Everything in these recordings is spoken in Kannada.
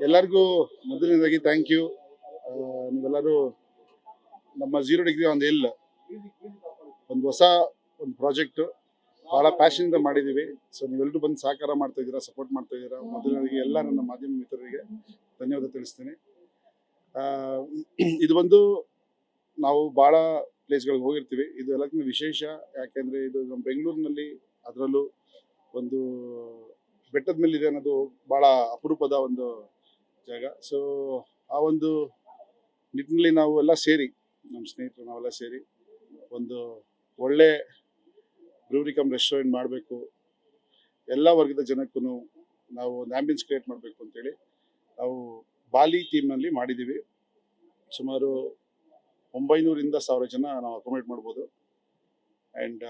ಎಲ್ಲರಿಗೂ ಮೊದಲನೇದಾಗಿ ಥ್ಯಾಂಕ್ ಯು. ನೀವೆಲ್ಲರೂ ನಮ್ಮ 0 ಡಿಗ್ರಿ ಒಂದು ಇಲ್ಲ ಒಂದು ಹೊಸ ಒಂದು ಪ್ರಾಜೆಕ್ಟ್ ಭಾಳ ಪ್ಯಾಷನಿಂದ ಮಾಡಿದ್ದೀವಿ. ಸೊ ನೀವೆಲ್ಲರೂ ಬಂದು ಸಹಕಾರ ಮಾಡ್ತಾ ಇದ್ದೀರಾ, ಸಪೋರ್ಟ್ ಮಾಡ್ತಾ ಇದ್ದೀರಾ. ಮೊದಲನೇದಾಗಿ ಎಲ್ಲ ನನ್ನ ಮಾಧ್ಯಮ ಮಿತ್ರರಿಗೆ ಧನ್ಯವಾದ ತಿಳಿಸ್ತೀನಿ. ಆ, ಇದು ಬಂದು ನಾವು ಭಾಳ ಪ್ಲೇಸ್ಗಳಿಗೆ ಹೋಗಿರ್ತೀವಿ. ಇದು ಎಲ್ಲಕ್ಕಿಂತ ವಿಶೇಷ, ಯಾಕೆಂದರೆ ಇದು ನಮ್ಮ ಬೆಂಗಳೂರಿನಲ್ಲಿ, ಅದರಲ್ಲೂ ಒಂದು ಬೆಟ್ಟದ ಮೇಲಿದೆ ಅನ್ನೋದು ಭಾಳ ಅಪರೂಪದ ಒಂದು ಜಾಗ. ಸೊ ಆ ಒಂದು ನಿಟ್ಟಿನಲ್ಲಿ ನಾವು ಎಲ್ಲ ಸೇರಿ, ನಮ್ಮ ಸ್ನೇಹಿತರು ನಾವೆಲ್ಲ ಸೇರಿ ಒಂದು ಒಳ್ಳೆ ಬ್ರೂರಿ ಕಮ್ ರೆಸ್ಟೋರೆಂಟ್ ಮಾಡಬೇಕು, ಎಲ್ಲ ವರ್ಗದ ಜನಕ್ಕೂ ನಾವು ಒಂದು ಆ್ಯಂಬಿಯನ್ಸ್ ಕ್ರಿಯೇಟ್ ಮಾಡಬೇಕು ಅಂತೇಳಿ ನಾವು ಬಾಲಿ ಥೀಮ್ನಲ್ಲಿ ಮಾಡಿದ್ದೀವಿ. ಸುಮಾರು 900ರಿಂದ 1000 ಜನ ನಾವು ಅಕೊಮಡೇಟ್ ಮಾಡ್ಬೋದು. ಆ್ಯಂಡ್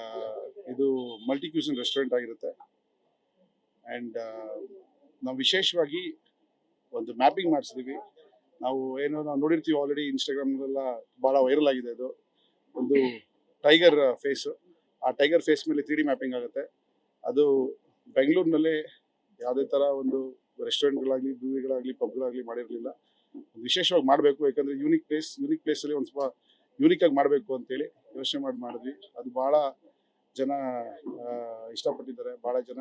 ಇದು ಮಲ್ಟಿ ಕ್ಯೂಸಿನ್ ರೆಸ್ಟೋರೆಂಟ್ ಆಗಿರುತ್ತೆ. ಆ್ಯಂಡ್ ನಾವು ವಿಶೇಷವಾಗಿ ಒಂದು ಮ್ಯಾಪಿಂಗ್ ಮಾಡಿಸಿದ್ದೀವಿ. ನಾವು ನೋಡಿರ್ತೀವಿ ಆಲ್ರೆಡಿ ಇನ್ಸ್ಟಾಗ್ರಾಮ್ನೆಲ್ಲ ಭಾಳ ವೈರಲ್ ಆಗಿದೆ. ಅದು ಒಂದು ಟೈಗರ್ ಫೇಸು, ಆ ಟೈಗರ್ ಫೇಸ್ ಮೇಲೆ 3D ಮ್ಯಾಪಿಂಗ್ ಆಗುತ್ತೆ. ಅದು ಬೆಂಗಳೂರಿನಲ್ಲಿ ಯಾವುದೇ ಥರ ಒಂದು ರೆಸ್ಟೋರೆಂಟ್ಗಳಾಗಲಿ, ಬ್ರೂರಿಗಳಾಗಲಿ, ಪಬ್ಗಳಾಗಲಿ ಮಾಡಿರಲಿಲ್ಲ. ವಿಶೇಷವಾಗಿ ಮಾಡಬೇಕು, ಯಾಕಂದರೆ ಯೂನಿಕ್ ಪ್ಲೇಸಲ್ಲಿ ಒಂದು ಸ್ವಲ್ಪ ಯೂನಿಕಾಗಿ ಮಾಡಬೇಕು ಅಂತೇಳಿ ಯೋಚನೆ ಮಾಡಿದ್ವಿ. ಅದು ಭಾಳ ಜನ ಇಷ್ಟಪಟ್ಟಿದ್ದಾರೆ, ಭಾಳ ಜನ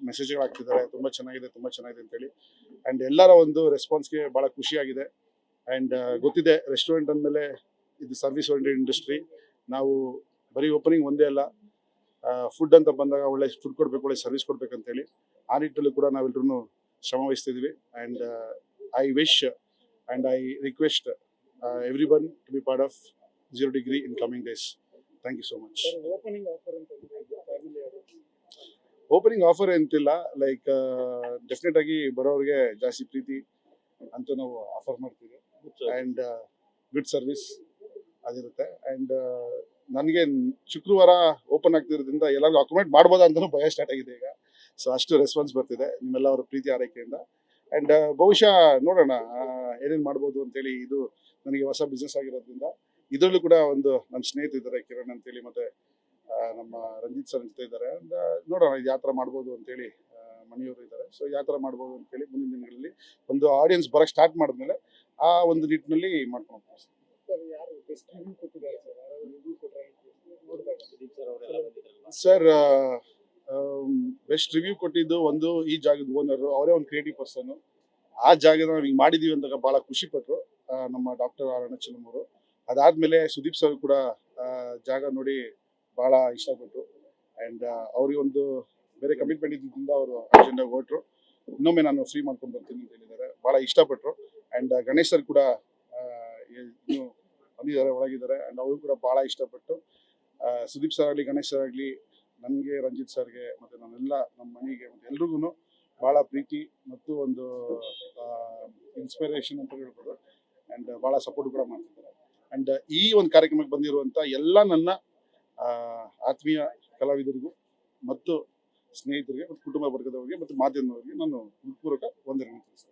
ಮೆಸೇಜ್ಗಳಾಗ್ತಿದ್ದಾರೆ, ತುಂಬ ಚೆನ್ನಾಗಿದೆ ಅಂತೇಳಿ. ಆ್ಯಂಡ್ ಎಲ್ಲರ ಒಂದು ರೆಸ್ಪಾನ್ಸ್ಗೆ ಭಾಳ ಖುಷಿಯಾಗಿದೆ. ಆ್ಯಂಡ್ ಗೊತ್ತಿದೆ, ರೆಸ್ಟೋರೆಂಟ್ ಅಂದಮೇಲೆ ಇದು ಸರ್ವಿಸ್ ಓರಿಯೆಂಟೆಡ್ ಇಂಡಸ್ಟ್ರಿ. ನಾವು ಬರೀ ಓಪನಿಂಗ್ ಒಂದೇ ಅಲ್ಲ, ಫುಡ್ ಅಂತ ಬಂದಾಗ ಒಳ್ಳೆ ಫುಡ್ ಕೊಡಬೇಕು, ಒಳ್ಳೆ ಸರ್ವಿಸ್ ಕೊಡಬೇಕಂತೇಳಿ ಆ ನಿಟ್ಟಲ್ಲೂ ಕೂಡ ನಾವೆಲ್ಲರೂ ಶ್ರಮ ವಹಿಸ್ತಿದ್ದೀವಿ. And I wish and I request every one to be part of 0 degree in coming days. Thank you so much. Opening offer ಅಂತಿಲ್ಲ, ಲೈಕ್ ಡೆಫಿನೆಟ್ ಆಗಿ ಬರೋರಿಗೆ ಜಾಸ್ತಿ ಪ್ರೀತಿ ಅಂತ ನಾವು ಆಫರ್ ಮಾಡ್ತೀವಿ. ಆ್ಯಂಡ್ ಗುಡ್ ಸರ್ವಿಸ್ ಆಗಿರುತ್ತೆ. ಆ್ಯಂಡ್ ನನಗೆ ಶುಕ್ರವಾರ ಓಪನ್ ಆಗ್ತಿರೋದ್ರಿಂದ ಎಲ್ಲರಿಗೂ ಅಕೊಮಡೇಟ್ ಮಾಡ್ಬೋದಾ ಅಂತಲೂ ಭಯ ಸ್ಟಾರ್ಟ್ ಆಗಿದೆ ಈಗ. ಸೊ ಅಷ್ಟು ರೆಸ್ಪಾನ್ಸ್ ಬರ್ತಿದೆ ನಿಮ್ಮೆಲ್ಲವರ ಪ್ರೀತಿ ಆರೈಕೆಯಿಂದ. ಆ್ಯಂಡ್ ಬಹುಶಃ ನೋಡೋಣ ಏನೇನು ಮಾಡ್ಬೋದು ಅಂತೇಳಿ. ಇದು ನನಗೆ ಹೊಸ ಬಿಸ್ನೆಸ್ ಆಗಿರೋದ್ರಿಂದ ಇದರಲ್ಲೂ ಕೂಡ ಒಂದು ನನ್ನ ಸ್ನೇಹಿತರಿದ್ದಾರೆ, ಕಿರಣ್ ಅಂತೇಳಿ, ಮತ್ತು ನಮ್ಮ ರಂಜಿತ್ ಸರ್ ಅಂತ ಇದ್ದಾರೆ. ಆ್ಯಂಡ್ ನೋಡೋಣ ಇದು ಯಾವ ಥರ ಮಾಡ್ಬೋದು ಅಂತೇಳಿ. ಮನೆಯವರು ಇದ್ದಾರೆ, ಸೊ ಯಾವ ಥರ ಮಾಡ್ಬೋದು ಅಂತೇಳಿ ಮುಂದಿನ ದಿನಗಳಲ್ಲಿ ಒಂದು ಆಡಿಯನ್ಸ್ ಬರೋಕ್ಕೆ ಸ್ಟಾರ್ಟ್ ಮಾಡಿದ್ಮೇಲೆ ಆ ಒಂದು ನಿಟ್ಟಿನಲ್ಲಿ ಮಾಡ್ಕೊಂಡು ಹೋಗ್ತೀವಿ. ಸರ್ ಬೆಸ್ಟ್ ರಿವ್ಯೂ ಕೊಟ್ಟಿದ್ದು ಒಂದು ಈ ಜಾಗದ ಓನರು, ಅವರೇ ಒಂದು ಕ್ರಿಯೇಟಿವ್ ಪರ್ಸನ್. ಆ ಜಾಗದ ನಾವು ಈಗ ಮಾಡಿದ್ದೀವಿ ಅಂದಾಗ ಭಾಳ ಖುಷಿಪಟ್ಟರು ನಮ್ಮ ಡಾಕ್ಟರ್ ಆರ್ ಅರುಣಾಚಲಂ ಅವರು. ಅದಾದಮೇಲೆ ಸುದೀಪ್ ಸರ್ ಕೂಡ ಜಾಗ ನೋಡಿ ಭಾಳ ಇಷ್ಟಪಟ್ಟರು. ಆ್ಯಂಡ್ ಅವ್ರಿಗೆ ಒಂದು ಬೇರೆ ಕಮಿಟ್ಮೆಂಟ್ ಇದ್ದಿದ್ದರಿಂದ ಅವರು ಅರ್ಜೆಂಟಾಗಿ ಹೊರಟರು. ಇನ್ನೊಮ್ಮೆ ನಾನು ಫ್ರೀ ಮಾಡ್ಕೊಂಡು ಬರ್ತೀನಿ ಅಂತ ಹೇಳಿದ್ದಾರೆ, ಭಾಳ ಇಷ್ಟಪಟ್ಟರು. ಆ್ಯಂಡ್ ಗಣೇಶ್ ಸರ್ ಕೂಡ ಇನ್ನೂ ಬಂದಿದ್ದಾರೆ, ಒಳಗಿದ್ದಾರೆ. ಆ್ಯಂಡ್ ಅವರು ಕೂಡ ಭಾಳ ಇಷ್ಟಪಟ್ಟು ಸುದೀಪ್ ಸರ್ ಆಗಲಿ, ಗಣೇಶ್ ಸರ್ ಆಗಲಿ, ನನಗೆ, ರಂಜಿತ್ ಸರ್ಗೆ, ಮತ್ತು ನನ್ನೆಲ್ಲ ನಮ್ಮ ಮನೆಗೆ ಮತ್ತು ಎಲ್ರಿಗೂ ಭಾಳ ಪ್ರೀತಿ ಮತ್ತು ಒಂದು ಇನ್ಸ್ಪಿರೇಷನ್ ಅಂತ ಹೇಳ್ಬೋದು. ಆ್ಯಂಡ್ ಭಾಳ ಸಪೋರ್ಟ್ ಕೂಡ ಮಾಡ್ತಿದ್ದಾರೆ. ಆ್ಯಂಡ್ ಈ ಒಂದು ಕಾರ್ಯಕ್ರಮಕ್ಕೆ ಬಂದಿರುವಂಥ ಎಲ್ಲ ನನ್ನ ಆತ್ಮೀಯ ಕಲಾವಿದರಿಗೂ ಮತ್ತು ಸ್ನೇಹಿತರಿಗೆ ಮತ್ತು ಕುಟುಂಬ ವರ್ಗದವರಿಗೆ ಮತ್ತು ಮಾಧ್ಯಮದವರಿಗೆ ನಾನು ಹೃತ್ಪೂರ್ವಕ ವಂದನೆಗಳನ್ನು ತಿಳಿಸ್ತೇನೆ.